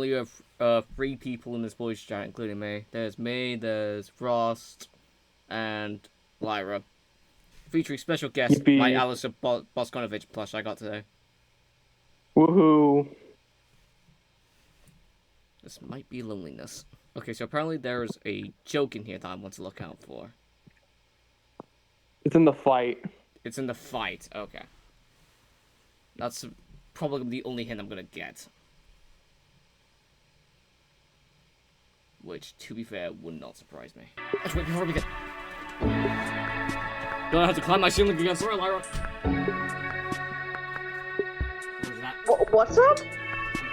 apparently you have 3 people in this voice chat, including me. There's me, there's Frost, and Lyra. Featuring special guest, Yippee. my Alistair Boskonovich plush I got today. Woohoo! This might be loneliness. Okay, so apparently there's a joke in here that I want to look out for. It's in the fight. It's in the fight. Okay. That's probably the only hint I'm gonna get. Which, to be fair, would not surprise me. Let's wait before we get... Gonna have to climb my ceiling again. Sorry, Lyra. What is that? What's up?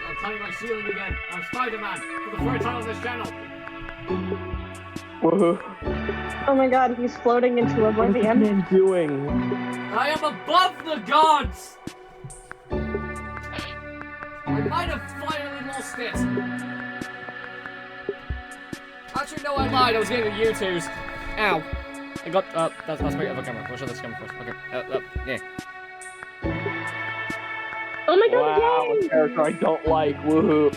I'm climbing my ceiling again. I'm Spider-Man for the first time on this channel. Woohoo! Oh my god, he's floating into oblivion. What are you doing? I am above the gods! I might have finally lost it. Actually, no, I lied. I was getting the U2s. Ow. I got, that's my other camera. We'll show this camera first. Okay, yeah. Oh my god, Wow, yay! a character I don't like. Woohoo!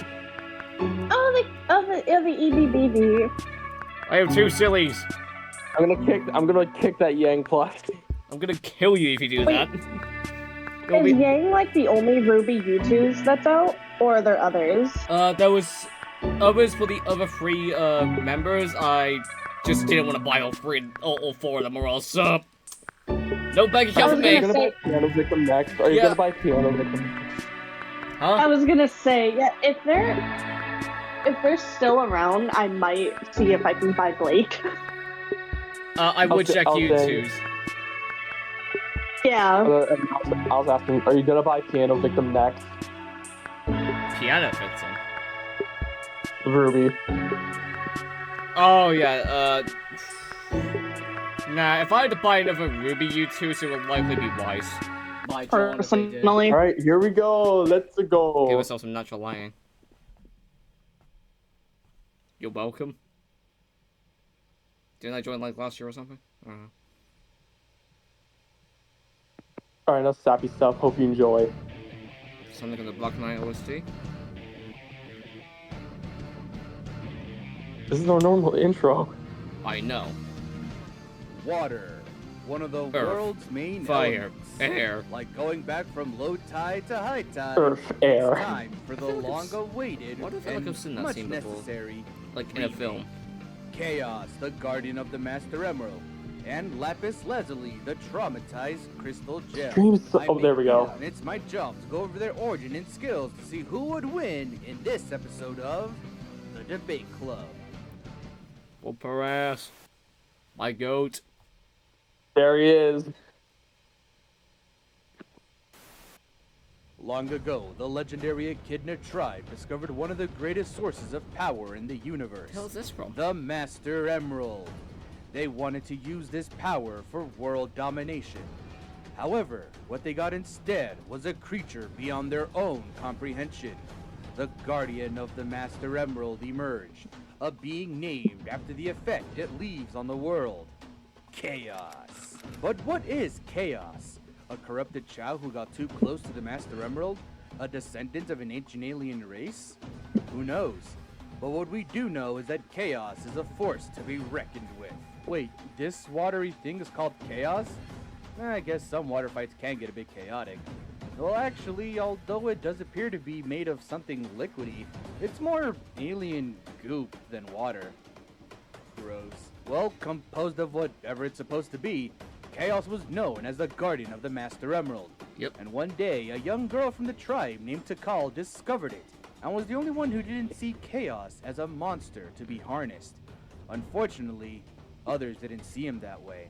Oh, the EBBB. I have 2 sillies. I'm gonna kick that Yang plush. I'm gonna kill you if you do Wait. that. Is Yang like the only Ruby U2s that's out? Or are there others? There was others for the other 3 members. I just didn't want to buy all 4 of them, or else no bank account for Are me. you gonna buy Piano Victim next? Are you gonna buy Piano Victim next? Huh? I was gonna say, yeah, if they're still around, I might see if I can buy Blake. I would check U2s. Yeah. I was asking, are you gonna buy Piano Victim next? Piano Victim. Ruby. Oh yeah. Nah, if I had to buy another Ruby U2s, it would likely be Wise. Personally. Alright, here we go. Let's go. Give myself some natural lighting. You're welcome. Didn't I join like last year or something? I don't know. Alright, enough sappy stuff. Hope you enjoy. Something in the Black Knight OST. This is our normal intro. I know. Water, one of the Earth, world's main fire, elements. air. Like going back from low tide to high tide. Earth, air. It's time for the long-awaited Why do I feel like and I've seen that much scene before? necessary Like in a film. Chaos, the guardian of the Master Emerald, and Lapis Lazuli, the traumatized crystal gem. Oh, there we go. And it's my job to go over their origin and skills to see who would win in this episode of the Debate Club. Whoop her ass. My goat. There he is. Long ago, the legendary Echidna tribe discovered one of the greatest sources of power in the universe. What the hell is this from? The Master Emerald. They wanted to use this power for world domination. However, what they got instead was a creature beyond their own comprehension. The guardian of the Master Emerald emerged, a being named after the effect it leaves on the world. Chaos. But what is chaos? A corrupted child who got too close to the Master Emerald? A descendant of an ancient alien race? Who knows? But what we do know is that chaos is a force to be reckoned with. Wait, this watery thing is called chaos? I guess some water fights can get a bit chaotic. Well, actually, although it does appear to be made of something liquidy, it's more alien goop than water. Gross. Well, composed of whatever it's supposed to be, Chaos was known as the guardian of the Master Emerald. Yep. And one day, a young girl from the tribe named Takal discovered it, and was the only one who didn't see Chaos as a monster to be harnessed. Unfortunately, others didn't see him that way.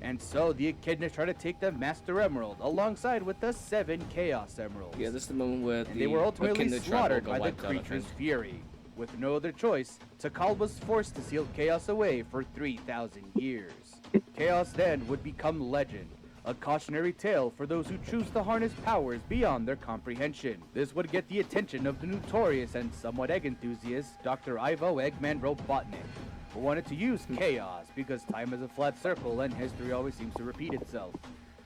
And so the Echidna tried to take the Master Emerald alongside with the 7 Chaos Emeralds. Yeah, this is the moment where And they were ultimately Echidna tribe slaughtered got by the wiped out, I creature's think. fury. With no other choice, Takal was forced to seal Chaos away for 3,000 years. Chaos then would become legend, a cautionary tale for those who choose to harness powers beyond their comprehension. This would get the attention of the notorious and somewhat egg enthusiast Dr. Ivo Eggman Robotnik, who wanted to use Chaos because time is a flat circle and history always seems to repeat itself.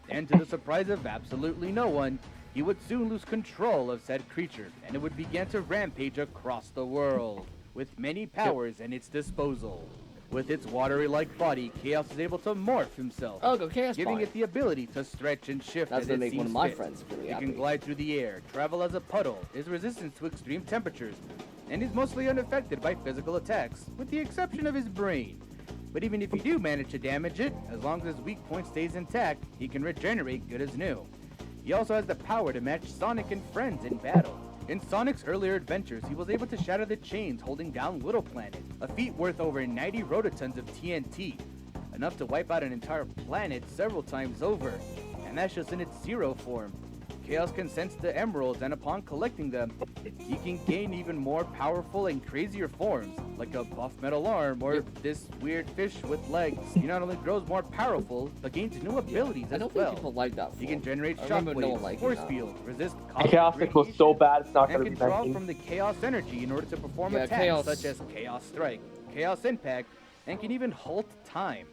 And to the surprise of absolutely no one, he would soon lose control of said creature, and it would begin to rampage across the world, with many powers at its disposal. With its watery-like body, Chaos is able to morph himself, Oh, go Chaos giving Bond. it the ability to stretch and shift That's as gonna it make sees one of my fit. friends really It happy. can glide through the air, travel as a puddle, is resistant to extreme temperatures, and is mostly unaffected by physical attacks, with the exception of his brain. But even if you do manage to damage it, as long as his weak point stays intact, he can regenerate good as new. He also has the power to match Sonic and friends in battle. In Sonic's earlier adventures, he was able to shatter the chains holding down Little Planet, a feat worth over 90 rototons of TNT, enough to wipe out an entire planet several times over, and that's just in its zero form. Chaos can sense the emeralds, and upon collecting them, he can gain even more powerful and crazier forms, like a buff metal arm or this weird fish with legs. He not only grows more powerful, but gains new abilities I as don't well. think people like that. He can generate I remember no one shockwaves, liking force that. fields, resist Chaotic was so bad it's not and gonna can be draw mentioned. from the Chaos energy in order to perform Yeah, attacks Chaos- such as Chaos Strike, Chaos Impact, and can even halt time.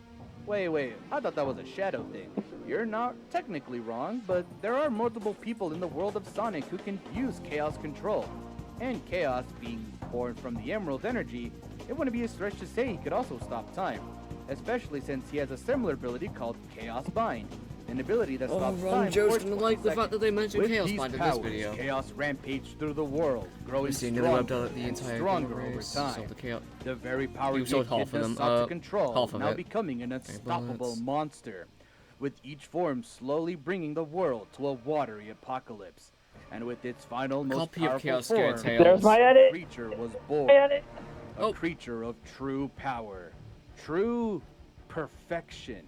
Wait, I thought that was a shadow thing. You're not technically wrong, but there are multiple people in the world of Sonic who can use Chaos Control. And Chaos, being born from the Emerald energy, it wouldn't be a stretch to say he could also stop time, especially since he has a similar ability called Chaos Bind, an ability that Oh, stops Ron time Joe's for gonna 20 like the fact seconds. that they mentioned With Chaos these Bind in powers, this video. Chaos rampaged through the world, growing We've seen nearly wiped stronger out the and entire stronger human over race, time. so the chaos. The very power You sold gifted half of them, sought to control, half of now it. becoming an unstoppable bullets. monster, with each form slowly bringing the world to a watery apocalypse. And with its final, most Copy of powerful Chaos form, Scare There's my a edit. creature was born. My edit. A Oh. creature of true power, true perfection,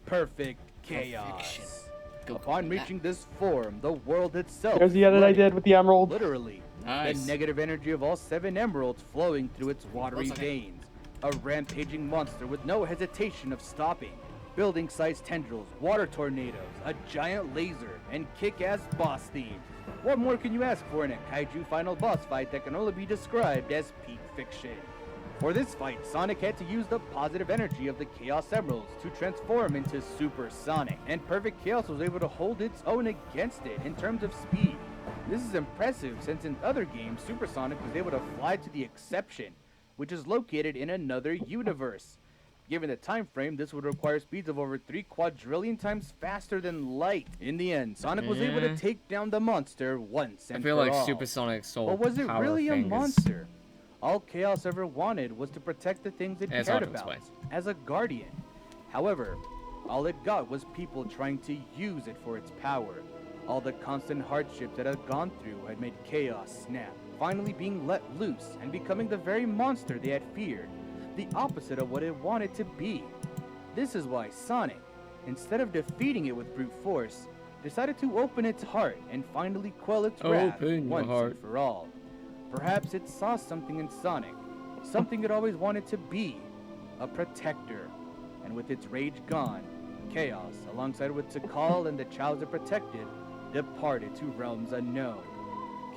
perfect chaos. Go Upon copy that. reaching this form, the world itself There's the edit I flooded. did with the emerald. Literally, Nice. the negative energy of all 7 emeralds flowing through its watery 1 second. veins. A rampaging monster with no hesitation of stopping. Building-sized tendrils, water tornadoes, a giant laser, and kick-ass boss theme. What more can you ask for in a kaiju final boss fight that can only be described as peak fiction? For this fight, Sonic had to use the positive energy of the Chaos Emeralds to transform into Super Sonic, and Perfect Chaos was able to hold its own against it in terms of speed. This is impressive since in other games, Super Sonic was able to fly to the Exception, which is located in another universe. Given the time frame, this would require speeds of over 3 quadrillion times faster than light. In the end, Sonic was able to Yeah. take down the monster once I and feel for like all. Supersonic Soul But was it power really a thing is- monster? All Chaos ever wanted was to protect the things it It's cared hard to about, explain. as a guardian. However, all it got was people trying to use it for its power. All the constant hardships it had gone through had made Chaos snap, finally being let loose and becoming the very monster they had feared, the opposite of what it wanted to be. This is why Sonic, instead of defeating it with brute force, decided to open its heart and finally quell its wrath Open your once heart. and for all. Perhaps it saw something in Sonic, something it always wanted to be, a protector. And with its rage gone, Chaos, alongside with Tikal and the child it protected, departed to realms unknown.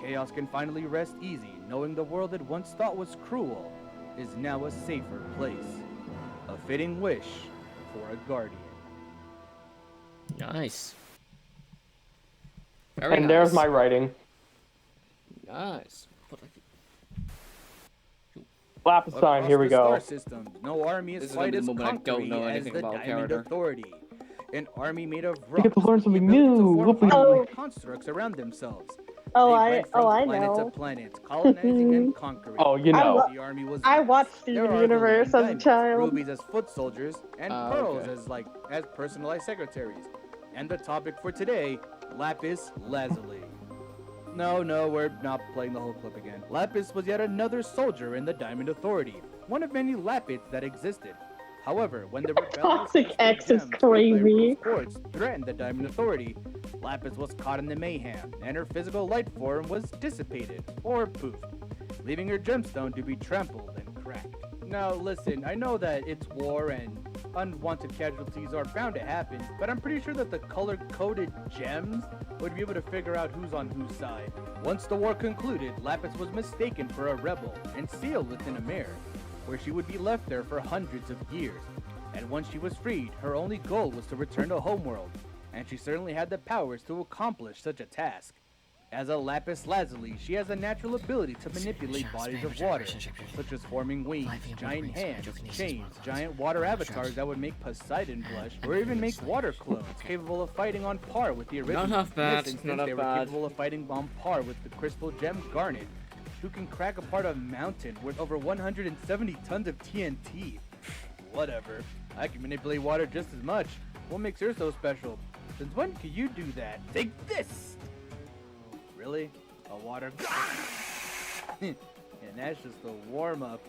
Chaos can finally rest easy, knowing the world it once thought was cruel is now a safer place. A fitting wish for a guardian. Nice. Very And nice. there's my writing. Nice. What the- Lapis time, Across here we the go. star systems, no army This is is gonna quite be the as moment I don't conquering know as anything the about Diamond character. Authority. An army made of You get to rocks learn with the something ability to new. form Hopefully- harmonic constructs around themselves. Oh, They I went from planet know. to planet, colonizing and conquering. Oh, you I know. lo- The army was I vast. watched There Steven are the Universe as a diamonds, child. rubies as foot soldiers, and pearls okay. as personalized secretaries. And the topic for today, Lapis Lazuli. No, we're not playing the whole clip again. Lapis was yet another soldier in the Diamond Authority, one of many Lapis that existed. However, when the rebellious Toxic X is gems held by crazy. Rule's courts threatened the Diamond Authority, Lapis was caught in the mayhem, and her physical light form was dissipated, or poofed, leaving her gemstone to be trampled and cracked. Now listen, I know that it's war and unwanted casualties are bound to happen, but I'm pretty sure that the color-coded gems would be able to figure out who's on whose side. Once the war concluded, Lapis was mistaken for a rebel and sealed within a mirror, where she would be left there for hundreds of years. And once she was freed, her only goal was to return to homeworld and she certainly had the powers to accomplish such a task. As a Lapis Lazuli, she has a natural ability to manipulate bodies of water, such as forming wings, giant hands, chains, giant water avatars that would make Poseidon blush, or even make water clones capable of fighting on par with the original. Not half bad, In this instance, not half they were bad. capable of fighting on par with the crystal gem Garnet, who can crack apart a mountain with over 170 tons of TNT. Whatever. I can manipulate water just as much. What makes her so special? Since when can you do that? Take this! Really? A water and that's just the warm-up.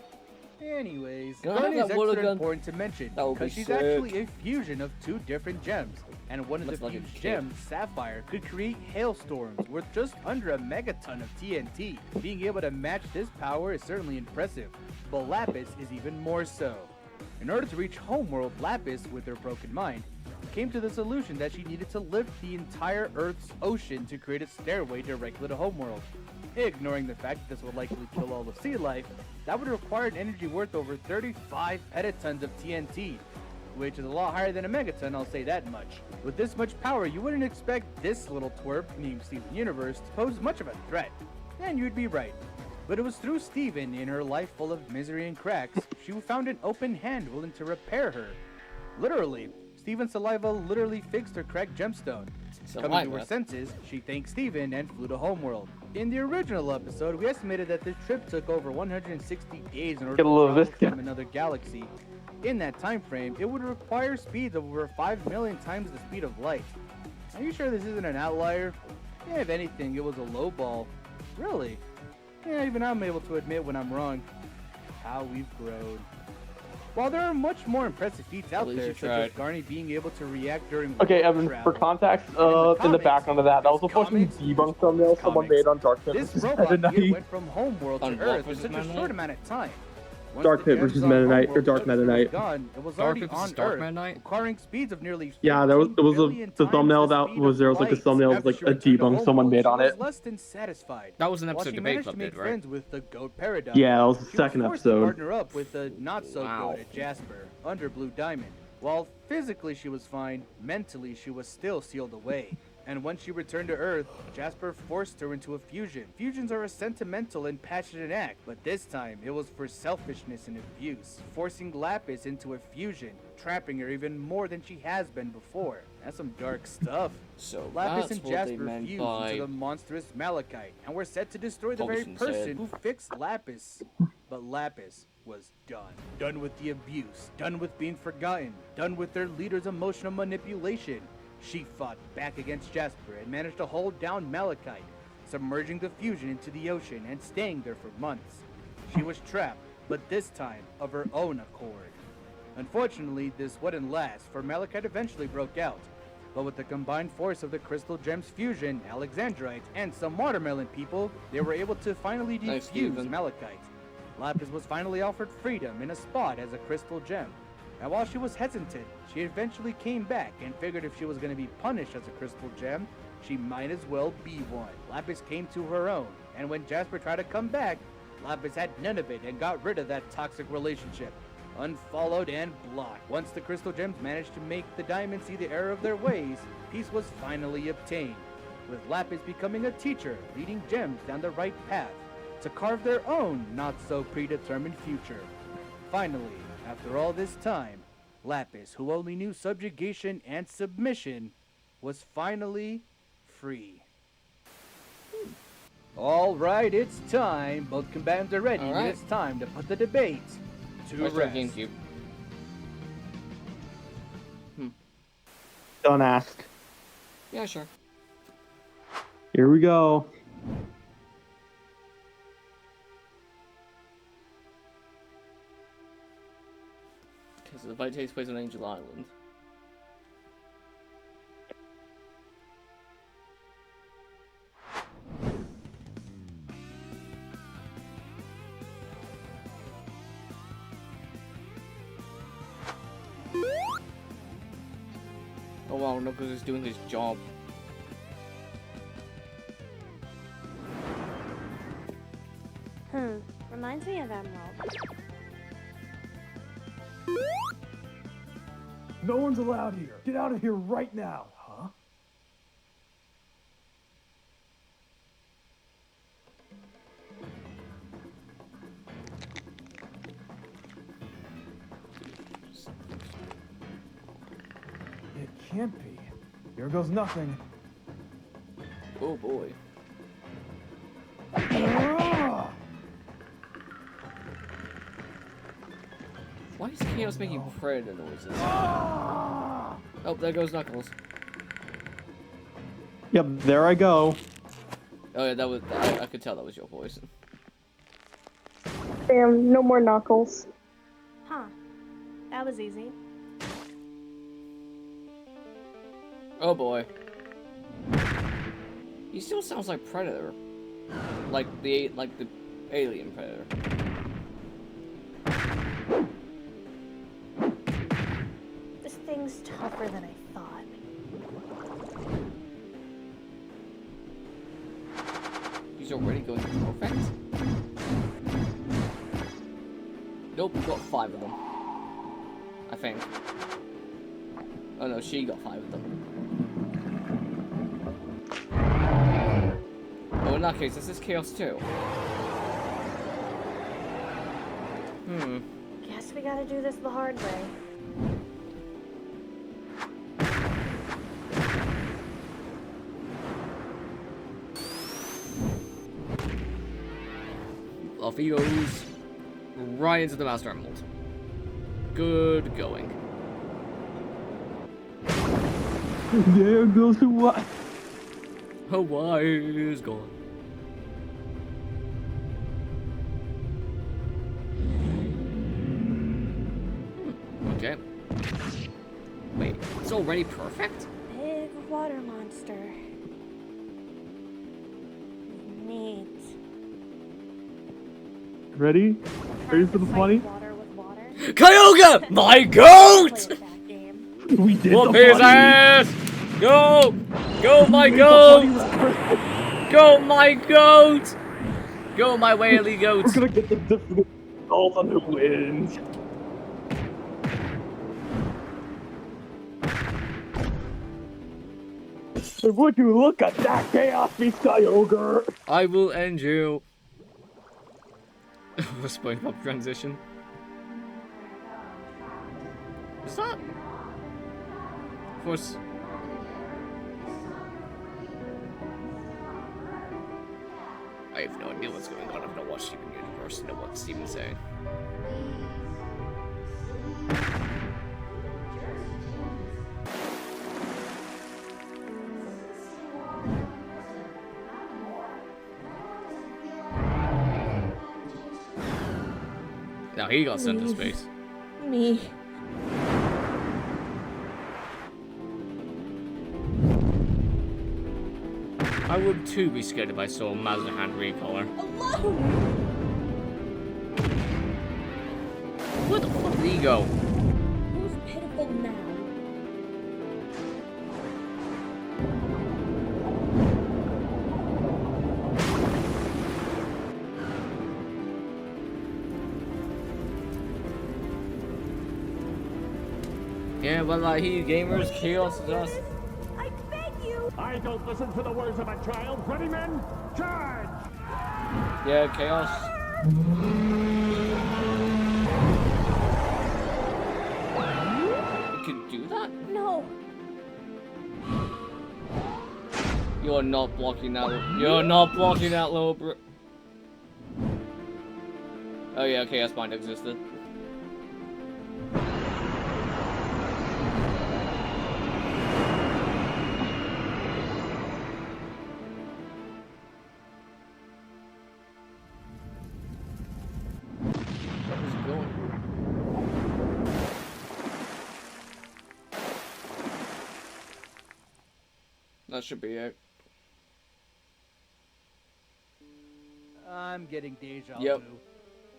Anyways, Can I have Garnet is that water extra gun? important to mention That would because be she's sick. actually a fusion of two different gems. And one of Looks the like a fused kid. gems, Sapphire, could create hailstorms worth just under a megaton of TNT. Being able to match this power is certainly impressive, but Lapis is even more so. In order to reach Homeworld, Lapis, with her broken mind, came to the solution that she needed to lift the entire Earth's ocean to create a stairway directly to Homeworld. Ignoring the fact that this would likely kill all the sea life, that would require an energy worth over 35 petatons of TNT, which is a lot higher than a megaton, I'll say that much. With this much power, you wouldn't expect this little twerp named Steven Universe to pose much of a threat. And you'd be right. But it was through Steven, in her life full of misery and cracks, she found an open hand willing to repair her. Literally, Steven's saliva literally fixed her cracked gemstone. Coming to her senses, she thanked Steven and flew to Homeworld. In the original episode, we estimated that this trip took over 160 days in order Get a little to of travel this from another galaxy. In that time frame, it would require speeds of over 5 million times the speed of light. Are you sure this isn't an outlier? Yeah, if anything, it was a low ball. Really? Yeah, even I'm able to admit when I'm wrong. How we've grown. While there are much more impressive feats out least there, you such as tried. Garnet being able to react during Okay, warp Evan, travel, for context, in the in the comics, background of that was a fucking comics, debunk thumbnail someone made on Dark Pit this versus robot Meta here Knight. went from Homeworld to On what Earth in versus such a Meta short Knight? amount of time. Once Dark the Pit gems versus on Meta Knight, or Homeworld Dark substrate Meta was Knight. gone, it was Dark already Pit versus on Dark Earth, Meta Knight? requiring speeds of nearly Yeah, there was 14 it was billion the times thumbnail the that speed was of there was like a light. thumbnail After like she a returned to debunk someone Homeworld, made on she was it. less than satisfied. That was an While episode she debate managed club to make did, right? friends with the goat Paradox, Yeah, that was the she second was forced to episode. partner up with the not-so-good Wow. at Jasper, under Blue Diamond. While physically she was fine, mentally she was still sealed away. And when she returned to Earth, Jasper forced her into a fusion. Fusions are a sentimental and passionate act, but this time it was for selfishness and abuse, forcing Lapis into a fusion, trapping her even more than she has been before. That's some dark stuff. So Lapis that's and what they Jasper meant fused by into the monstrous Malachite, and were set to destroy the very Paulson person said. who fixed Lapis. But Lapis was done. Done with the abuse, done with being forgotten, done with their leader's emotional manipulation. She fought back against Jasper and managed to hold down Malachite, submerging the fusion into the ocean and staying there for months. She was trapped, but this time of her own accord. Unfortunately, this wouldn't last, for Malachite eventually broke out. But with the combined force of the Crystal Gems fusion, Alexandrite, and some watermelon people, they were able to finally Nice, defuse Steven. Malachite. Lapis was finally offered freedom in a spot as a Crystal Gem. And while she was hesitant, she eventually came back and figured if she was going to be punished as a Crystal Gem, she might as well be one. Lapis came to her own, and when Jasper tried to come back, Lapis had none of it and got rid of that toxic relationship. Unfollowed and blocked. Once the Crystal Gems managed to make the Diamonds see the error of their ways, peace was finally obtained, with Lapis becoming a teacher, leading Gems down the right path to carve their own not-so-predetermined future. Finally, after all this time, Lapis, who only knew subjugation and submission, was finally free. All right, it's time. Both combatants are ready, All and right. it's time to put the debate to Let's rest. start GameCube. Don't ask. Yeah, sure. Here we go. Okay, so the fight takes place on Angel Island. Oh wow, no, because it's doing his job. Reminds me of Emerald. No one's allowed here. Get out of here right now. Huh? can't be. Here goes nothing. Oh boy. Why is Chaos making predator noises? Oh, there goes Knuckles. Yep, there I go. Oh yeah, that was. I could tell that was your voice. Damn, no more Knuckles. Huh. That was easy. Oh boy. He still sounds like Predator. Like the alien Predator. This thing's tougher than I thought. He's already going perfect? Nope, got 5 of them. I think. Oh no, she got 5 of them. Oh, in that case, this is Chaos too. Guess we gotta do this the hard way. Off he goes. Right into the Master Emerald. Good going. There goes Hawaii. Hawaii is gone. Okay. Wait, it's already perfect? Big water monster. Neat. Ready? Ready for the funny? Water with water. Kyogre! My goat! Play that game. We did Whoop the his funny. ass! Go! Go, my We did the goat! funny reference. Go, my goat! Go, my whaley goat! We're gonna get the different result on who wins. And would you look at that chaos beast Kyogre? I will end you. SpongeBob transition. What's that? Of course. I have no idea what's going on. I've not watched Steven Universe to know what Steven's saying. Now he got sent to space. Me. I would too be scared if I saw a Mazahan recaller. Alone! Where the fuck did he go? Who's pitiful now? Yeah, but like he gamers, chaos is us. I beg you! I don't listen to the words of a child. Ready, men? Charge! Yeah, chaos. You can do that? No! You're not blocking that. You're not blocking that little bro. Oh yeah, chaos mind existed. Where's it going? That should be it. I'm getting deja Yep. vu.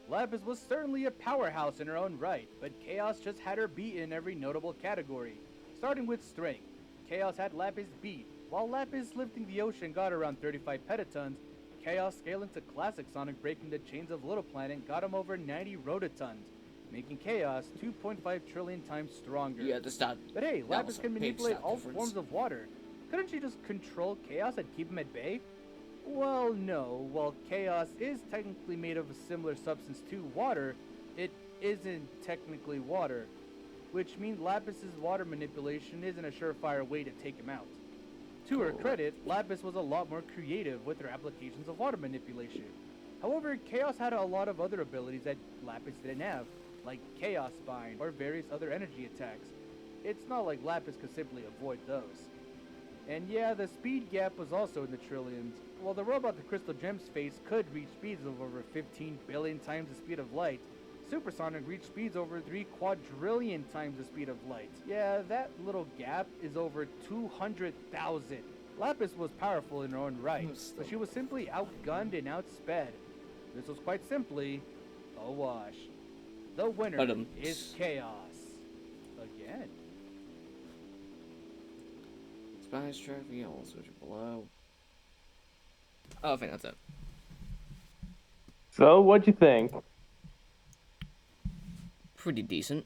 Lapis was certainly a powerhouse in her own right, but Chaos just had her beat in every notable category. Starting with strength, Chaos had Lapis beat. While Lapis lifting the ocean got around 35 petatons, Chaos scaling to Classic Sonic breaking the chains of Little Planet got him over 90 rototons, making Chaos 2.5 trillion times stronger. Yeah, the stat. But hey, that Lapis was a can big manipulate stat all difference. forms of water. Couldn't she just control Chaos and keep him at bay? Well, no. While Chaos is technically made of a similar substance to water, it isn't technically water. which means Lapis's water manipulation isn't a surefire way to take him out. To her credit, Lapis was a lot more creative with her applications of water manipulation. However, Chaos had a lot of other abilities that Lapis didn't have, like Chaos Bind or various other energy attacks. It's not like Lapis could simply avoid those. And yeah, the speed gap was also in the trillions. While the robot the Crystal Gem's face could reach speeds of over 15 billion times the speed of light, Supersonic reached speeds over 3 quadrillion times the speed of light. Yeah, that little gap is over 200,000. Lapis was powerful in her own right, but she was simply outgunned and outsped. This was quite simply a wash. The winner is Chaos. Again. Spanish trophy, all switch below. Oh, I think that's it. So, what'd you think? Pretty decent.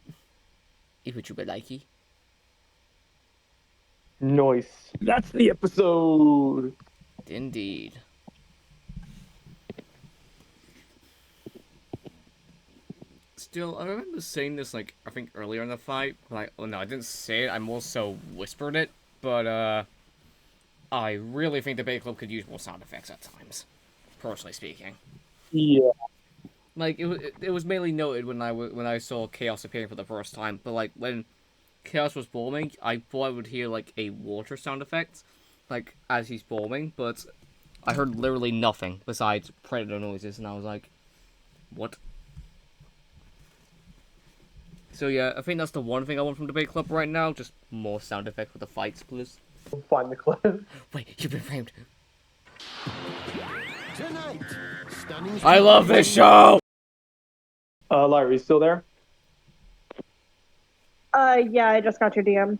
If what you would likey. Nice. That's the episode. Indeed. Still, I remember saying this, like, I think earlier in the fight. Like, oh no, I didn't say it, I more so whispered it. But, I really think the Bay Club could use more sound effects at times. Personally speaking. Yeah. Like, it was mainly noted when I saw Chaos appearing for the first time. But, like, when Chaos was forming, I thought I would hear, like, a water sound effect. Like, as he's forming. But I heard literally nothing besides predator noises. And I was like, what? So yeah, I think that's the one thing I want from the Debate Club right now. Just more sound effects for the fights, please. Find the clip. Wait, you've been framed. Tonight, stunning. I love this show! Larry, you still there? Yeah, I just got your DM.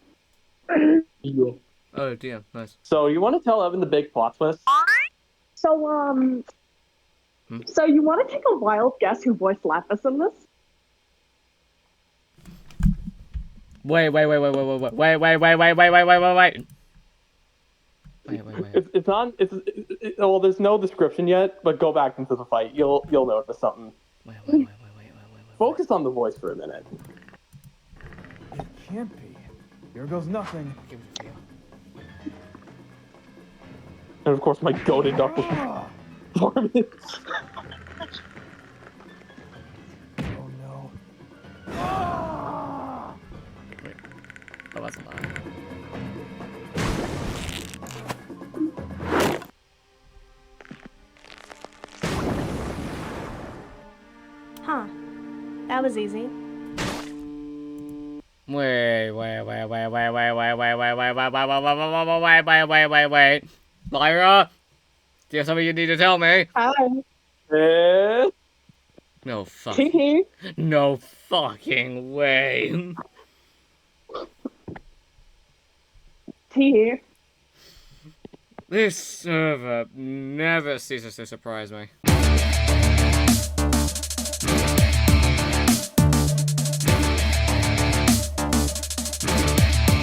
Yeah. Oh, damn, nice. So, you want to tell Evan the big plot twist? So, so you want to take a wild guess who voiced Lapis in this? Wait. It's on. Well, there's no description yet, but go back into the fight. You'll notice something. Wait. Focus on the voice for a minute. It can't be. Here goes nothing. Give it a feel. And of course, my goated knuckle performance. Oh no. Wait. Oh, that's a lot. Huh. That was easy. Wait. Lyra? Do you have something you need to tell me? No fucking. No fucking way. This server never ceases to surprise me.